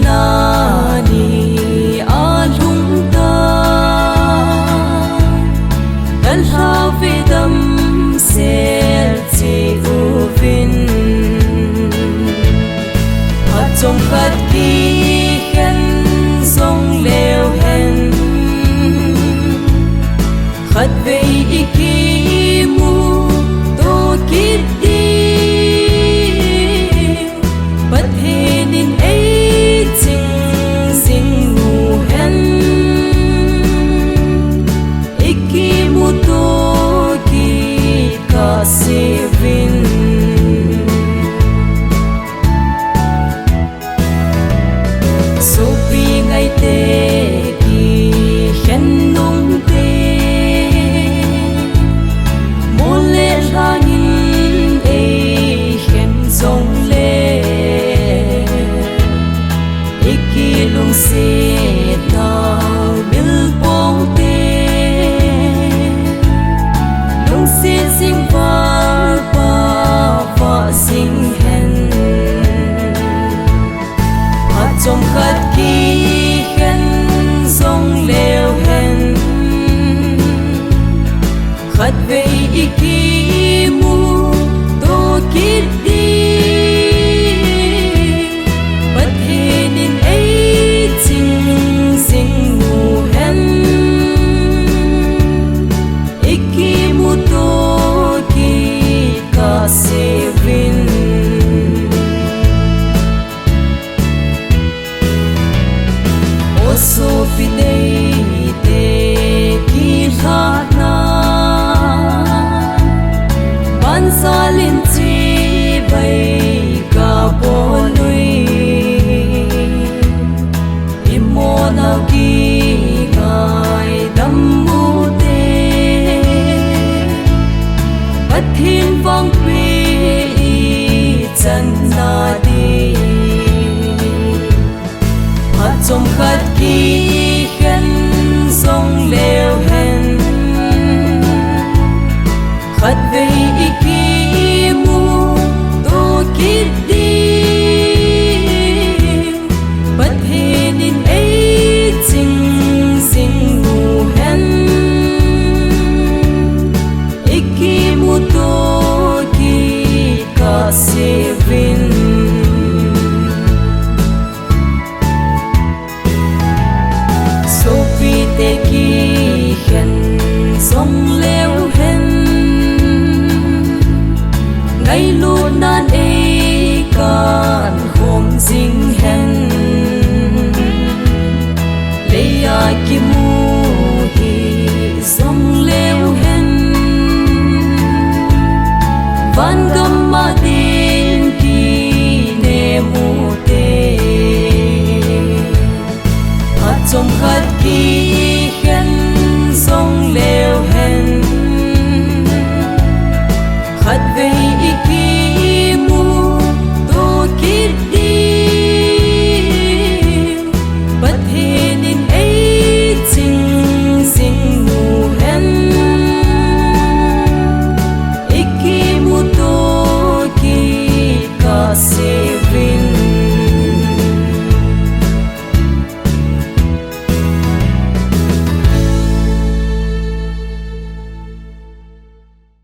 nani alung ta kan havidam sel chi uvin hat trong khát ki hen song leo hen khát về iki mu to kit đi bất henin ấy ching sing nu hen iki mu to ki ka sevin so pi ngai te ki hen nong te mo le rangin e hen song le iki lung se ta bil pong te lung se sing pa pa fa sing hen hat trong khát ki hen song leo hen khát về iki mu to kit đi bất henin ấy ching sing nu hen iki mu to ki ka sevin so pidei te ki khana ban salin chi bai ka polui imona ki ngai dam mu te pathin vang pi chan na di hat trong khát ki hen song leo hen khát về iki mu to kit đi bất henin ấy ching sing nu hen iki mu to ki ka sevin te ki hen song leo hen ngay lu nan e kan hom jing hen leya ki mu